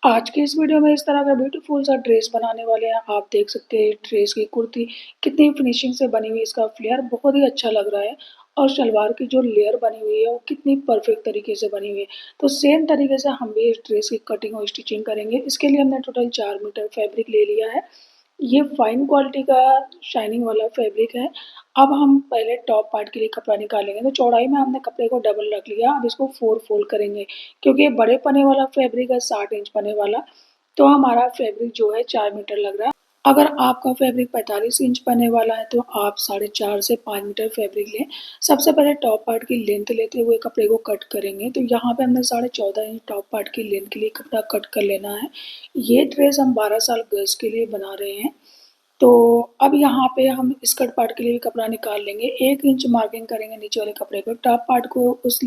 आज की इस वीडियो में इस तरह का ब्यूटीफुल सा ड्रेस बनाने वाले हैं। आप देख सकते हैं ड्रेस की कुर्ती कितनी फिनिशिंग से बनी हुई है। इसका फ्लेयर बहुत ही अच्छा लग रहा है और शलवार की जो लेयर बनी हुई है वो कितनी परफेक्ट तरीके से बनी हुई है। तो सेम तरीके से हम भी इस ड्रेस की कटिंग और स्टिचिंग करेंगे। इसके लिए हमने टोटल 4 मीटर फैब्रिक ले लिया है। ये फाइन क्वालिटी का शाइनिंग वाला फैब्रिक है। अब हम पहले टॉप पार्ट के लिए कपड़ा निकालेंगे। तो चौड़ाई में हमने कपड़े को डबल रख लिया। अब इसको 4 फोल्ड करेंगे क्योंकि ये बड़े पने वाला फैब्रिक है, 60 इंच पने वाला। तो हमारा फैब्रिक जो है 4 मीटर लग रहा है। अगर आपका फैब्रिक 45 इंच पने वाला है तो आप 4.5 से 5 मीटर फैब्रिक लें। सबसे पहले टॉप पार्ट की लेंथ लेते हुए कपड़े को कट करेंगे। तो यहाँ पे हमने 14.5 इंच टॉप पार्ट की लेंथ के लिए कपड़ा कट कर लेना है। ये ड्रेस हम 12 साल गर्ल्स के लिए बना रहे हैं। तो अब यहाँ पे हम स्कर्ट पार्ट के लिए भी कपड़ा निकाल लेंगे। 1 इंच मार्किंग करेंगे नीचे वाले कपड़े पर, टॉप पार्ट को उस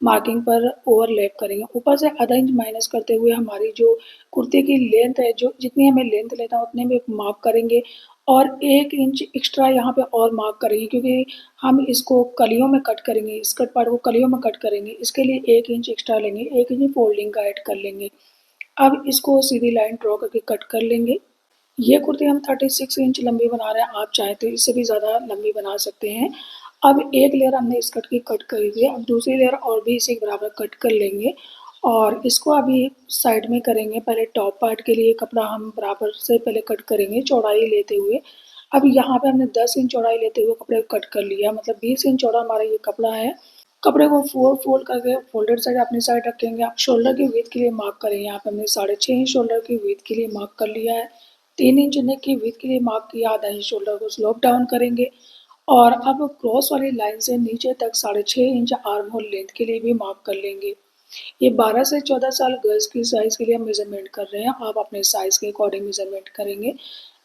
मार्किंग पर ओवरलैप करेंगे। ऊपर से आधा इंच माइनस करते हुए हमारी जो कुर्ते की लेंथ है, जो जितनी हमें लेंथ लेना है उतने में मार्क करेंगे और 1 इंच एक्स्ट्रा यहाँ पे और मार्क करेंगे क्योंकि हम इसको कलियों में कट करेंगे, स्कर्ट पार्ट को कलियों में कट करेंगे। इसके लिए 1 इंच एक्स्ट्रा लेंगे, 1 इंच फोल्डिंग का ऐड कर लेंगे। अब इसको सीधी लाइन ड्रॉ करके कट कर लेंगे। ये कुर्ती हम 36 इंच लंबी बना रहे हैं। आप चाहें तो इससे भी ज़्यादा लंबी बना सकते हैं। अब एक लेयर हमने स्कर्ट की कट कर ली है। अब दूसरी लेयर और भी इसी के बराबर कट कर लेंगे और इसको अभी साइड में करेंगे। पहले टॉप पार्ट के लिए कपड़ा हम बराबर से पहले कट करेंगे चौड़ाई लेते हुए। अब यहाँ पे हमने 10 इंच चौड़ाई लेते हुए कपड़े को कट कर लिया, मतलब 20 इंच चौड़ा हमारा ये कपड़ा है। कपड़े को 4 फोल्ड करके फोल्डेड साइड अपनी साइड रखेंगे। आप शोल्डर की विड्थ के लिए मार्क करें। यहाँ पे हमने 6.5 इंच शोल्डर की विड्थ के लिए मार्क कर लिया है। 3 इंच नेक की विड्थ के लिए मार्क किया, आधा इंच शोल्डर को स्लोप डाउन करेंगे और अब क्रॉस वाली लाइन से नीचे तक 6.5 इंच आर्म होल लेंथ के लिए भी मार्क कर लेंगे। ये 12 से 14 साल गर्ल्स की साइज़ के लिए हम मेजरमेंट कर रहे हैं। आप अपने साइज़ के अकॉर्डिंग मेजरमेंट करेंगे।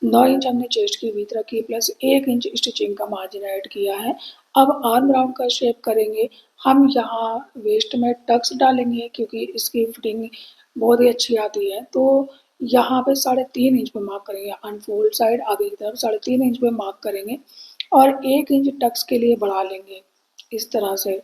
9 इंच हमने चेस्ट की विड्थ रखी प्लस 1 इंच स्टिचिंग का मार्जिन ऐड किया है। अब आर्म राउंड का शेप करेंगे। हम यहाँ वेस्ट में टक्स डालेंगे क्योंकि इसकी फिटिंग बहुत ही अच्छी आती है। तो यहाँ पे 3.5 इंच पे मार्क करेंगे। अनफोल्ड साइड आगे की तरफ 3.5 इंच पे मार्क करेंगे और 1 इंच टक्स के लिए बढ़ा लेंगे इस तरह से।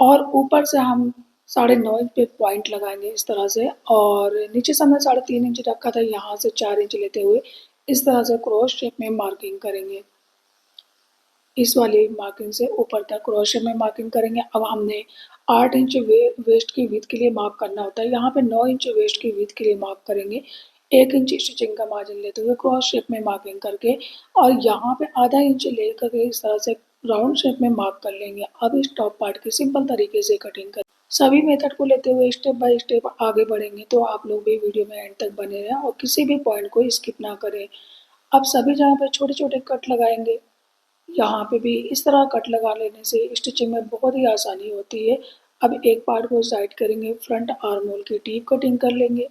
और ऊपर से हम 9.5 इंच पे पॉइंट लगाएंगे इस तरह से और नीचे से हमने 3.5 इंच रखा था, यहाँ से 4 इंच लेते हुए इस तरह से क्रॉस शेप में मार्किंग करेंगे। इस वाली मार्किंग से ऊपर तक क्रॉस शेप में मार्किंग करेंगे। अब हमने 8 इंच वेस्ट की विड्थ के लिए मार्क करना होता है। यहाँ पे 9 इंच वेस्ट की विड्थ के लिए मार्क करेंगे। 1 इंच स्टिचिंग का मार्जिन लेते हुए क्रॉस शेप में मार्किंग करके और यहाँ पे आधा इंच ले करके इस तरह से राउंड शेप में मार्क कर लेंगे। अब इस टॉप पार्ट की सिंपल तरीके से कटिंग करें। सभी मेथड को लेते हुए स्टेप बाय स्टेप आगे बढ़ेंगे। तो आप लोग भी वीडियो में एंड तक बने रहें और किसी भी पॉइंट को स्किप ना करें। अब सभी जगह पे छोटे छोटे कट लगाएंगे। यहाँ पे भी इस तरह कट लगा लेने से स्टिचिंग में बहुत ही आसानी होती है। अब एक पार्ट को साइड करेंगे, फ्रंट आर्म होल की डीप कटिंग कर लेंगे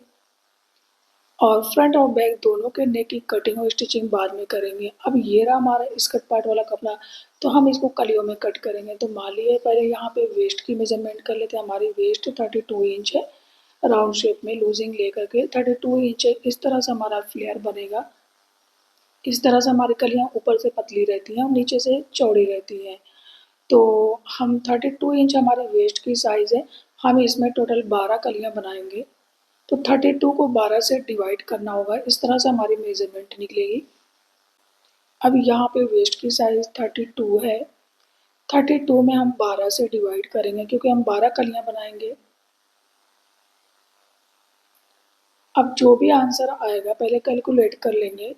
और फ्रंट और बैक दोनों के नेक की कटिंग और स्टिचिंग बाद में करेंगे। अब ये रहा हमारा स्कर्ट पार्ट वाला कपड़ा, तो हम इसको कलियों में कट करेंगे। तो मान लीजिए पहले यहाँ पे वेस्ट की मेजरमेंट कर लेते हैं। हमारी वेस्ट 32 इंच है। राउंड शेप में लूजिंग लेकर के 32 इंच है। इस तरह से हमारा फ्लेयर बनेगा। इस तरह से हमारी कलियाँ ऊपर से पतली रहती हैं और नीचे से चौड़ी रहती हैं। तो हम 32 इंच हमारी वेस्ट की साइज़ है। हम इसमें टोटल 12 कलियाँ बनाएंगे। तो 32 को 12 से डिवाइड करना होगा। इस तरह से हमारी मेजरमेंट निकलेगी। अब यहाँ पे वेस्ट की साइज़ 32 है। 32 में हम 12 से डिवाइड करेंगे क्योंकि हम 12 कलियाँ बनाएंगे। अब जो भी आंसर आएगा पहले कैलकुलेट कर लेंगे।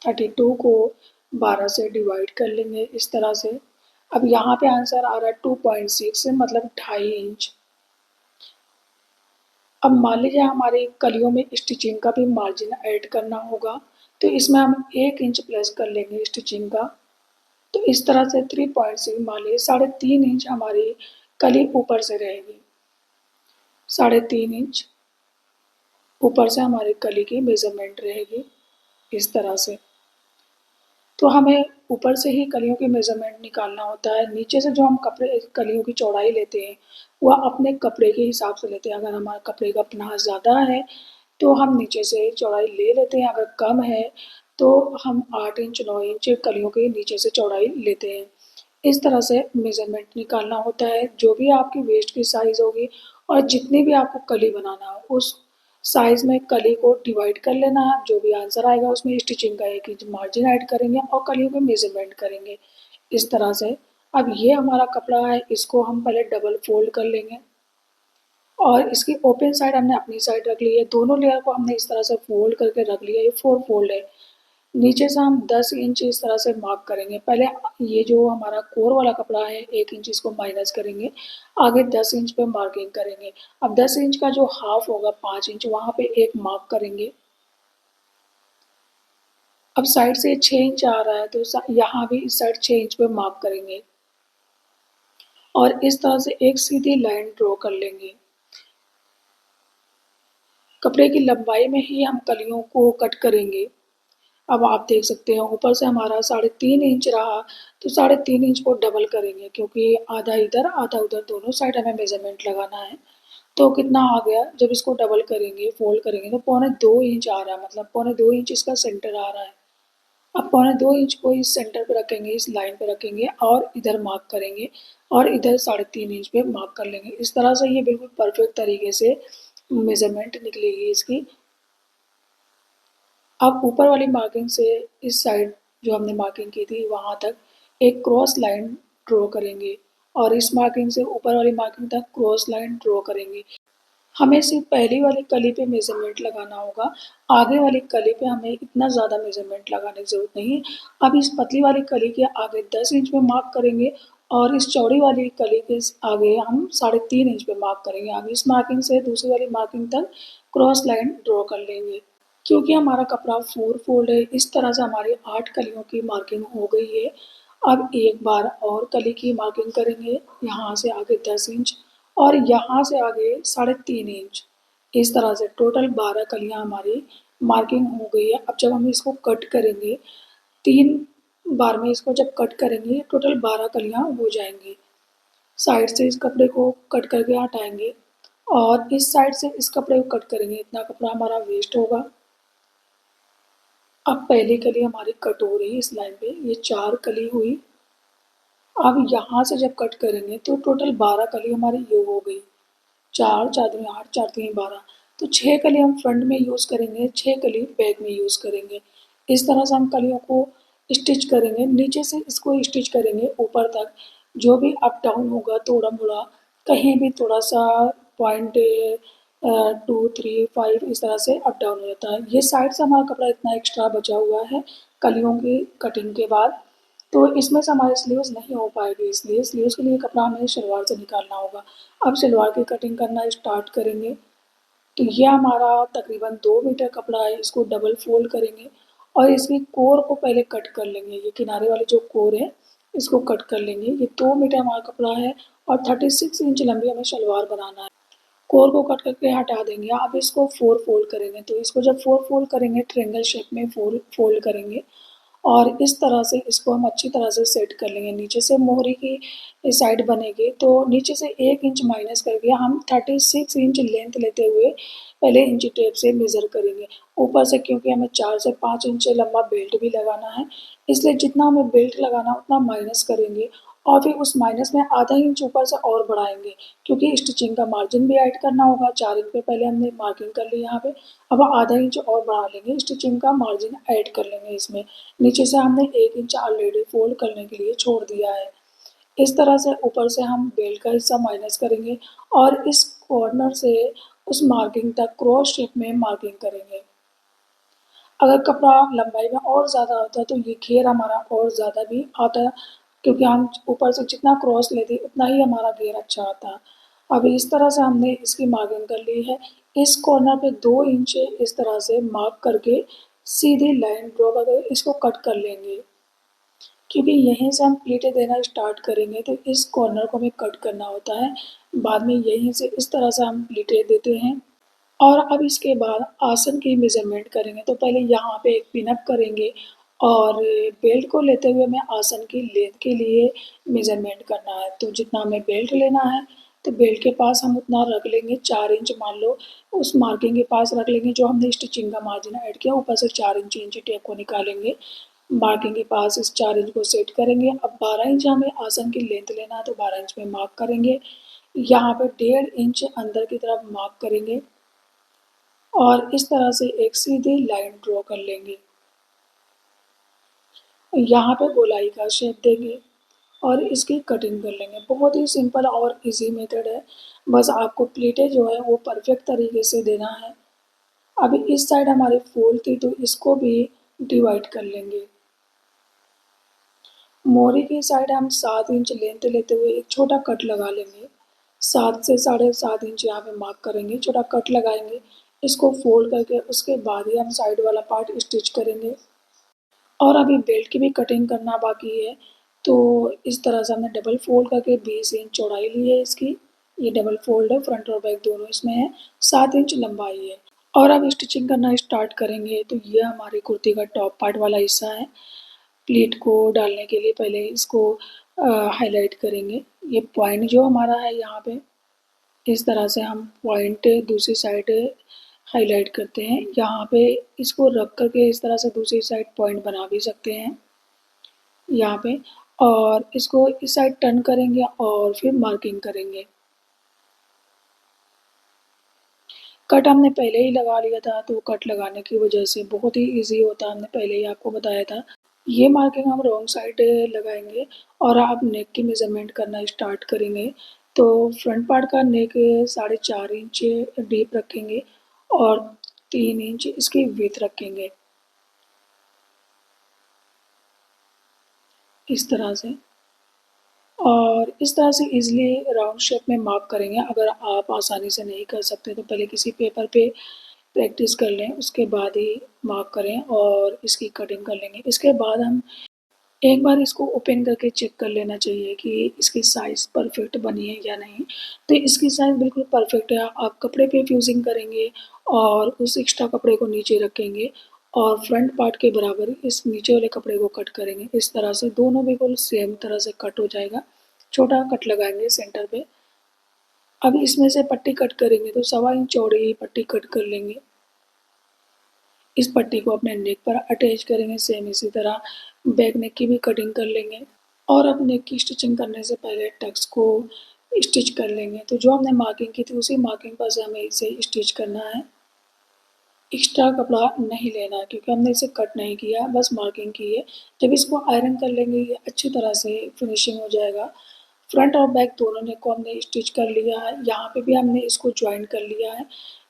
32 को 12 से डिवाइड कर लेंगे इस तरह से। अब यहाँ पे आंसर आ रहा है 2.6 मतलब 2.5 इंच। अब मान लीजिए हमारी कलियों में स्टिचिंग का भी मार्जिन ऐड करना होगा, तो इसमें हम 1 इंच प्लस कर लेंगे स्टिचिंग का। तो इस तरह से 3.6 मान लीजिए 3.5 इंच हमारी कली ऊपर से रहेगी। 3.5 इंच ऊपर से हमारी कली की मेजरमेंट रहेगी इस तरह से। तो हमें ऊपर से ही कलियों की मेजरमेंट निकालना होता है। नीचे से जो हम कपड़े कलियों की चौड़ाई लेते हैं वह अपने कपड़े के हिसाब से लेते हैं। अगर हमारे कपड़े का पनाह ज़्यादा है तो हम नीचे से चौड़ाई ले लेते हैं। अगर कम है तो हम 8 इंच 9 इंच कलियों के नीचे से चौड़ाई लेते हैं। इस तरह से मेजरमेंट निकालना होता है। जो भी आपकी वेस्ट की साइज़ होगी और जितनी भी आपको कली बनाना हो उस साइज़ में कली को डिवाइड कर लेना है। जो भी आंसर आएगा उसमें स्टिचिंग का 1 इंच मार्जिन ऐड करेंगे और कलियों का मेज़रमेंट करेंगे इस तरह से। अब ये हमारा कपड़ा है, इसको हम पहले डबल फ़ोल्ड कर लेंगे और इसकी ओपन साइड हमने अपनी साइड रख ली है। दोनों लेयर को हमने इस तरह से फ़ोल्ड करके रख लिया। ये 4 फ़ोल्ड है। नीचे से हम 10 इंच इस तरह से मार्क करेंगे। पहले ये जो हमारा कोर वाला कपड़ा है 1 इंच इसको माइनस करेंगे, आगे 10 इंच पे मार्किंग करेंगे। अब 10 इंच का जो हाफ होगा 5 इंच वहाँ पे एक मार्क करेंगे। अब साइड से 6 इंच आ रहा है तो यहाँ भी इस साइड 6 इंच पे मार्क करेंगे और इस तरह से एक सीधी लाइन ड्रॉ कर लेंगे। कपड़े की लंबाई में ही हम कलियों को कट करेंगे। अब आप देख सकते हैं ऊपर से हमारा 3.5 इंच रहा तो 3.5 इंच को डबल करेंगे क्योंकि आधा इधर आधा उधर दोनों साइड हमें मेजरमेंट लगाना है। तो कितना आ गया जब इसको डबल करेंगे फोल्ड करेंगे तो 2.25 इंच आ रहा है, मतलब 2.25 इंच इसका सेंटर आ रहा है। अब 2.25 इंच को इस सेंटर पे रखेंगे, इस लाइन पे रखेंगे और इधर मार्क करेंगे और इधर 3.5 इंच पे मार्क कर लेंगे। इस तरह से ये बिल्कुल परफेक्ट तरीके से मेजरमेंट निकलेगी इसकी। अब ऊपर वाली मार्किंग से इस साइड जो हमने मार्किंग की थी वहाँ तक एक क्रॉस लाइन ड्रॉ करेंगे और इस मार्किंग से ऊपर वाली मार्किंग तक क्रॉस लाइन ड्रॉ करेंगे। हमें सिर्फ पहली वाली कली पे मेजरमेंट लगाना होगा, आगे वाली कली पे हमें इतना ज़्यादा मेजरमेंट लगाने की ज़रूरत नहीं है। अब इस पतली वाली कली के आगे 10 इंच पे मार्क करेंगे और इस चौड़ी वाली कली के आगे हम 3.5 इंच पे मार्क करेंगे। अब इस मार्किंग से दूसरी वाली मार्किंग तक क्रॉस लाइन ड्रॉ कर लेंगे। क्योंकि हमारा कपड़ा 4 फोल्ड है, इस तरह से हमारी 8 कलियों की मार्किंग हो गई है। अब एक बार और कली की मार्किंग करेंगे, यहाँ से आगे 10 इंच और यहाँ से आगे 3.5 इंच। इस तरह से टोटल 12 कलियाँ हमारी मार्किंग हो गई है। अब जब हम इसको कट करेंगे, 3 बार में इसको जब कट करेंगे टोटल 12 कलियाँ हो जाएंगी। साइड से इस कपड़े को कट करके हटाएंगे और इस साइड से इस कपड़े को कट करेंगे, इतना कपड़ा हमारा वेस्ट होगा। अब पहली कली हमारी कट हो रही है इस लाइन पे, ये 4 कली हुई। अब यहाँ से जब कट करेंगे तो टोटल 12 कली हमारी ये हो गई। 4 4 दूनी 8 4 3 12, तो 6 कली हम फ्रंट में यूज़ करेंगे, 6 कली बैक में यूज़ करेंगे। इस तरह से हम कलियों को स्टिच करेंगे, नीचे से इसको स्टिच करेंगे ऊपर तक। जो भी अप डाउन होगा थोड़ा मोड़ा, कहीं भी थोड़ा सा पॉइंट 2 3 5 इस तरह से अप डाउन हो जाता है। ये साइड से हमारा कपड़ा इतना एक्स्ट्रा बचा हुआ है कलियों की कटिंग के बाद, तो इसमें से हमारी स्लीव्स नहीं हो पाएगी, इसलिए स्लीव्स के लिए कपड़ा हमें शलवार से निकालना होगा। अब शलवार की कटिंग करना स्टार्ट करेंगे। तो ये हमारा तकरीबन 2 मीटर कपड़ा है, इसको डबल फोल्ड करेंगे और इसकी कोर को पहले कट कर लेंगे। ये किनारे वाली जो कोर है इसको कट कर लेंगे। ये 2 मीटर हमारा कपड़ा है और 36 इंच लंबी हमें शलवार बनाना है। कोर को कट करके हटा देंगे। अब इसको 4 फोल्ड करेंगे, तो इसको जब 4 फोल्ड करेंगे ट्रायंगल शेप में फोल्ड करेंगे और इस तरह से इसको हम अच्छी तरह से सेट कर लेंगे। नीचे से मोहरी की साइड बनेगी तो नीचे से 1 इंच माइनस करके हम 36 इंच लेंथ लेते हुए पहले इंची टेप से मेज़र करेंगे। ऊपर से क्योंकि हमें 4 से 5 इंच लंबा बेल्ट भी लगाना है, इसलिए जितना हमें बेल्ट लगाना है उतना माइनस करेंगे और फिर उस माइनस में आधा इंच ऊपर से और बढ़ाएँगे क्योंकि स्टिचिंग का मार्जिन भी ऐड करना होगा। 4 इंच पे पहले हमने मार्किंग कर ली यहाँ पे, अब आधा इंच और बढ़ा लेंगे, स्टिचिंग का मार्जिन ऐड कर लेंगे इसमें। नीचे से हमने 1 इंच ऑलरेडी फोल्ड करने के लिए छोड़ दिया है। इस तरह से ऊपर से हम बेल्ट का हिस्सा माइनस करेंगे और इस कॉर्नर से उस मार्किंग तक क्रॉस शेप में मार्किंग करेंगे। अगर कपड़ा लंबाई में और ज़्यादा होता तो ये घेर हमारा और ज़्यादा भी आता, क्योंकि हम ऊपर से जितना क्रॉस लेते उतना ही हमारा घेर अच्छा आता। अब इस तरह से हमने इसकी मार्किंग कर ली है। इस कॉर्नर पे 2 इंच इस तरह से मार्क करके सीधी लाइन ड्रॉ करके इसको कट कर लेंगे, क्योंकि यहीं से हम प्लीटें देना स्टार्ट करेंगे तो इस कॉर्नर को हमें कट करना होता है। बाद में यहीं से इस तरह से हम प्लीटें देते हैं। और अब इसके बाद आसन की मेज़रमेंट करेंगे, तो पहले यहाँ पे एक पिन अप करेंगे और बेल्ट को लेते हुए हमें आसन की लेंथ के लिए मेज़रमेंट करना है। तो जितना हमें बेल्ट लेना है तो बेल्ट के पास हम उतना रख लेंगे, 4 इंच मान लो उस मार्किंग के पास रख लेंगे जो हमने स्टिचिंग का मार्जिन ऐड किया, ऊपर से 4 इंच इंची टेप को निकालेंगे। मार्किंग के पास इस 4 इंच को सेट करेंगे। अब 12 इंच हमें आसन की लेंथ लेना है तो 12 इंच में मार्क करेंगे। यहाँ पे 1.5 इंच अंदर की तरफ मार्क करेंगे और इस तरह से एक सीधी लाइन ड्रॉ कर लेंगे। यहाँ पे गोलाई का शेप देंगे और इसकी कटिंग कर लेंगे। बहुत ही सिंपल और इजी मेथड है, बस आपको प्लीटें जो है वो परफेक्ट तरीके से देना है। अभी इस साइड हमारी फूल थी तो इसको भी डिवाइड कर लेंगे। मोरी की साइड हम 7 इंच लेंथ लेते हुए एक छोटा कट लगा लेंगे। 7 से 7.5 इंच यहाँ पे मार्क करेंगे, छोटा कट लगाएंगे। इसको फोल्ड करके उसके बाद ही हम साइड वाला पार्ट स्टिच करेंगे। और अभी बेल्ट की भी कटिंग करना बाकी है, तो इस तरह से हमने डबल फोल्ड करके 20 इंच चौड़ाई ली है इसकी। ये डबल फोल्ड है, फ्रंट और बैक दोनों इसमें है, 7 इंच लंबाई है। और अब स्टिचिंग करना स्टार्ट करेंगे। तो ये हमारी कुर्ती का टॉप पार्ट वाला हिस्सा है। प्लीट को डालने के लिए पहले इसको हाईलाइट करेंगे। ये पॉइंट जो हमारा है यहाँ पे, इस तरह से हम पॉइंट दूसरी साइड हाईलाइट करते हैं। यहाँ पे इसको रख करके इस तरह से दूसरी साइड पॉइंट बना भी सकते हैं यहाँ पे। और इसको इस साइड टर्न करेंगे और फिर मार्किंग करेंगे। कट हमने पहले ही लगा लिया था, तो कट लगाने की वजह से बहुत ही इजी होता है, हमने पहले ही आपको बताया था। ये मार्किंग हम रॉन्ग साइड लगाएंगे और आप नेक की मेज़रमेंट करना स्टार्ट करेंगे। तो फ्रंट पार्ट का नेक 4.5 इंच डीप रखेंगे और 3 इंच इसकी विड्थ रखेंगे, इस तरह से। और इस तरह से इजीली राउंड शेप में मार्क करेंगे। अगर आप आसानी से नहीं कर सकते तो पहले किसी पेपर पे प्रैक्टिस कर लें, उसके बाद ही मार्क करें और इसकी कटिंग कर लेंगे। इसके बाद हम एक बार इसको ओपन करके चेक कर लेना चाहिए कि इसकी साइज़ परफेक्ट बनी है या नहीं। तो इसकी साइज़ बिल्कुल परफेक्ट है। आप कपड़े पे फ्यूज़िंग करेंगे और उस एक्स्ट्रा कपड़े को नीचे रखेंगे और फ्रंट पार्ट के बराबर इस नीचे वाले कपड़े को कट करेंगे। इस तरह से दोनों बिल्कुल सेम तरह से कट हो जाएगा। छोटा कट लगाएंगे सेंटर पे। अब इसमें से पट्टी कट करेंगे तो 1.25 इंच चौड़ी पट्टी कट कर लेंगे। इस पट्टी को अपने नेक पर अटैच करेंगे। सेम इसी तरह बैक नेक की भी कटिंग कर लेंगे। और अब नेक की स्टिचिंग करने से पहले टक्स को स्टिच कर लेंगे। तो जो हमने मार्किंग की थी उसी मार्किंग पर से हमें इसे स्टिच करना है। एक्स्ट्रा कपड़ा नहीं लेना है क्योंकि हमने इसे कट नहीं किया, बस मार्किंग की है। जब इसको आयरन कर लेंगे ये अच्छी तरह से फिनिशिंग हो जाएगा। फ्रंट और बैक दोनों नेक को हमने स्टिच कर लिया है। यहाँ पे भी हमने इसको जॉइन कर लिया है।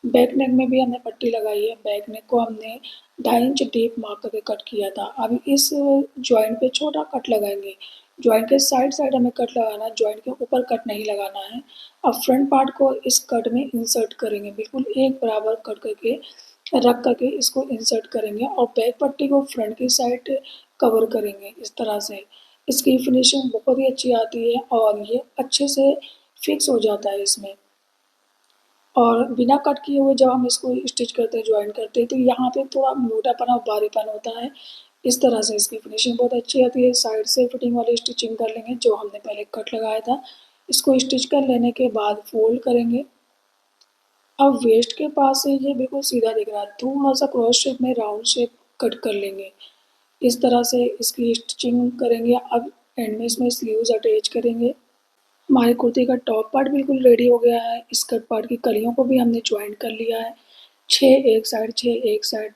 बैक नेक में भी हमने पट्टी लगाई है। बैक नेक को हमने 2.5 इंच डीप मार्क करके कट किया था। अब इस जॉइंट पे छोटा कट लगाएंगे। जॉइंट के साइड साइड हमें कट लगाना है, जॉइंट के ऊपर कट नहीं लगाना है। अब फ्रंट पार्ट को इस कट में इंसर्ट करेंगे, बिल्कुल एक बराबर कट करके रख करके इसको इंसर्ट करेंगे और बैक पट्टी को फ्रंट की साइड कवर करेंगे इस तरह से। इसकी फिनिशिंग बहुत ही अच्छी आती है और ये अच्छे से फिक्स हो जाता है इसमें। और बिना कट किए हुए जब हम इसको स्टिच करते हैं, जॉइन करते हैं, तो यहाँ पे थोड़ा मोटापन और भारीपन होता है। इस तरह से इसकी फिनिशिंग बहुत अच्छी आती है। साइड से फिटिंग वाली स्टिचिंग कर लेंगे जो हमने पहले कट लगाया था। इसको स्टिच कर लेने के बाद फोल्ड करेंगे। अब वेस्ट के पास से ये बिल्कुल सीधा दिख रहा है, थोड़ा सा क्रॉस शेप में राउंड शेप कट कर लेंगे। इस तरह से इसकी स्टिचिंग करेंगे। अब एंड में इसमें स्लीव्स अटैच करेंगे। हमारी कुर्ती का टॉप पार्ट बिल्कुल रेडी हो गया है। स्कर्ट पार्ट की कलियों को भी हमने ज्वाइन कर लिया है। 6 एक साइड, 6 एक साइड।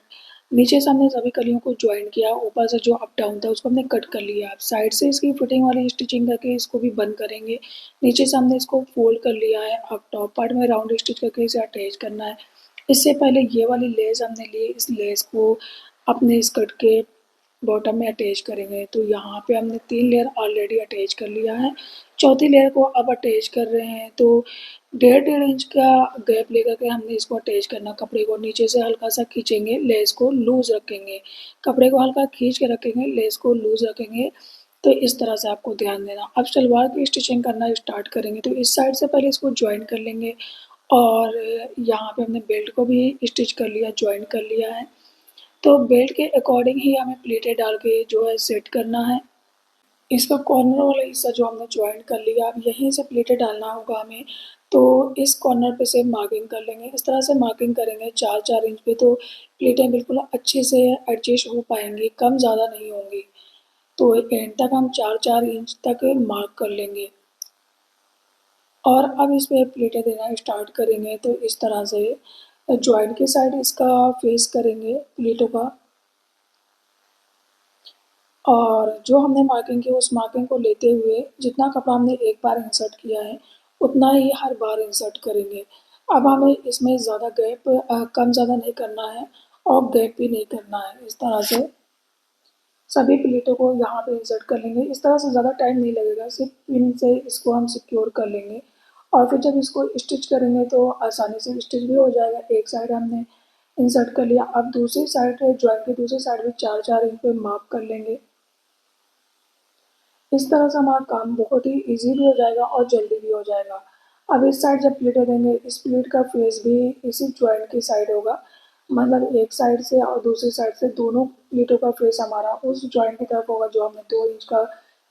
नीचे से हमने सभी कलियों को ज्वाइन किया। ऊपर से जो अप डाउन था उसको हमने कट कर लिया। अब साइड से इसकी फिटिंग वाली स्टिचिंग करके इसको भी बंद करेंगे। नीचे से हमने इसको फोल्ड कर लिया है। अब टॉप पार्ट में राउंड स्टिच करके इसे अटैच करना है। इससे पहले ये वाली लेस हमने ली, इस लेस को अपने स्कर्ट के बॉटम में अटैच करेंगे। तो यहाँ पे हमने 3 लेयर ऑलरेडी अटैच कर लिया है। चौथी लेयर को अब अटैच कर रहे हैं। तो 1.5 इंच का गैप लेकर के हमने इसको अटैच करना। कपड़े को नीचे से हल्का सा खींचेंगे, लेस को लूज रखेंगे। कपड़े को हल्का खींच के रखेंगे, लेस को लूज रखेंगे। तो इस तरह से आपको ध्यान देना। अब सलवार की स्टिचिंग करना स्टार्ट करेंगे। तो इस साइड से पहले इसको ज्वाइन कर लेंगे और यहाँ पे हमने बेल्ट को भी स्टिच कर लिया, ज्वाइन कर लिया है। तो बेल्ट के अकॉर्डिंग ही हमें प्लेटें डाल के जो है सेट करना है। इसका कॉर्नर वाला हिस्सा जो हमने ज्वाइन कर लिया, अब यहीं से प्लेटें डालना होगा हमें। तो इस कॉर्नर पे से मार्किंग कर लेंगे। इस तरह से मार्किंग करेंगे 4-4 इंच पे, तो प्लेटें बिल्कुल अच्छे से एडजस्ट हो पाएंगी, कम ज़्यादा नहीं होंगी। तो एंड तक हम 4-4 इंच तक मार्क कर लेंगे। और अब इस पे प्लेटें देना स्टार्ट करेंगे। तो इस तरह से जॉइंट की साइड इसका फेस करेंगे प्लेटों का, और जो हमने मार्किंग की उस मार्किंग को लेते हुए जितना कपड़ा हमने एक बार इंसर्ट किया है उतना ही हर बार इंसर्ट करेंगे। अब हमें इसमें ज़्यादा गैप कम ज़्यादा नहीं करना है और गैप भी नहीं करना है। इस तरह से सभी प्लेटों को यहाँ पे इंसर्ट कर लेंगे। इस तरह से ज़्यादा टाइम नहीं लगेगा, सिर्फ पिन से इसको हम सिक्योर कर लेंगे और फिर जब इसको स्टिच करेंगे तो आसानी से स्टिच भी हो जाएगा। एक साइड हमने इंसर्ट कर लिया, अब दूसरी साइड जॉइंट की दूसरी साइड भी 4-4 इंच पे मार्क कर लेंगे। इस तरह से हमारा काम बहुत ही ईजी भी हो जाएगा और जल्दी भी हो जाएगा। अब इस साइड जब प्लेटें देंगे, इस प्लेट का फेस भी इसी जॉइंट की साइड होगा, मतलब एक साइड से और दूसरी साइड से दोनों प्लेटों का फेस हमारा उस जॉइंट की तरफ होगा जो हमने 2 इंच का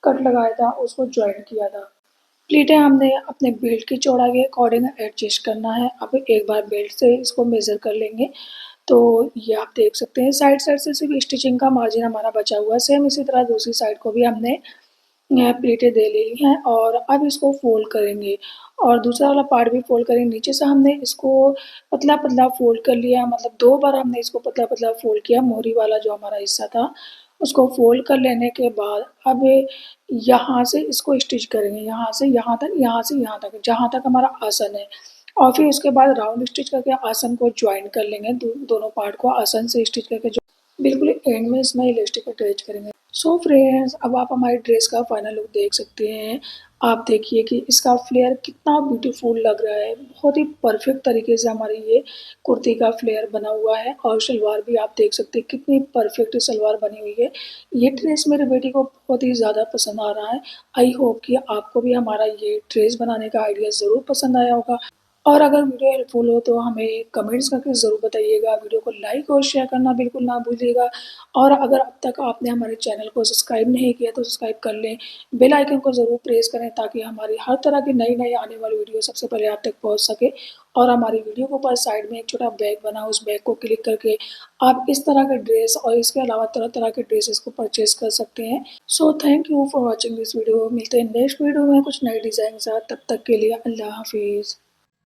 कट लगाया था, उसको जॉइंट किया था। प्लेटें हमने अपने बेल्ट की चौड़ाई के अकॉर्डिंग एडजस्ट करना है। अब एक बार बेल्ट से इसको मेज़र कर लेंगे। तो ये आप देख सकते हैं साइड साइड से सिर्फ स्टिचिंग का मार्जिन हमारा बचा हुआ है। सेम इसी तरह दूसरी साइड को भी हमने प्लेटें दे ली हैं और अब इसको फ़ोल्ड करेंगे और दूसरा वाला पार्ट भी फ़ोल्ड करेंगे। नीचे से हमने इसको पतला-पतला फ़ोल्ड कर लिया, मतलब 2 बार हमने इसको पतला-पतला फ़ोल्ड किया। मोहरी वाला जो हमारा हिस्सा था, उसको फ़ोल्ड कर लेने के बाद अब यहाँ से इसको स्टिच करेंगे, यहाँ से यहाँ तक, यहाँ से यहाँ तक, जहाँ तक हमारा आसन है, और फिर उसके बाद राउंड स्टिच करके आसन को जॉइन कर लेंगे। दोनों पार्ट को आसन से स्टिच करके बिल्कुल एंड में इसमें इलास्टिक अटैच करेंगे। सो फ्रेंड्स, अब आप हमारी ड्रेस का फाइनल लुक देख सकते हैं। आप देखिए कि इसका फ्लेयर कितना ब्यूटीफुल लग रहा है। बहुत ही परफेक्ट तरीके से हमारी ये कुर्ती का फ्लेयर बना हुआ है और शलवार भी आप देख सकते हैं कितनी परफेक्ट सलवार बनी हुई है। ये ड्रेस मेरे बेटी को बहुत ही ज़्यादा पसंद आ रहा है। आई होप कि आपको भी हमारा ये ड्रेस बनाने का आइडिया ज़रूर पसंद आया होगा। और अगर वीडियो हेल्पफुल हो तो हमें कमेंट्स करके ज़रूर बताइएगा। वीडियो को लाइक और शेयर करना बिल्कुल ना भूलिएगा। और अगर अब तक आपने हमारे चैनल को सब्सक्राइब नहीं किया तो सब्सक्राइब कर लें। बेल आइकन को ज़रूर प्रेस करें ताकि हमारी हर तरह की नई-नई आने वाली वीडियो सबसे पहले आप तक पहुँच सके। और हमारी वीडियो के ऊपर साइड में एक छोटा बैग बना है, उस बैग को क्लिक करके आप इस तरह के ड्रेस और इसके अलावा तरह-तरह के ड्रेसेस को परचेज़ कर सकते हैं। So thank you for watching this video. मिलते हैं नेक्स्ट वीडियो में कुछ नए डिज़ाइन के साथ। तब तक के लिए अल्लाह हाफ़िज़।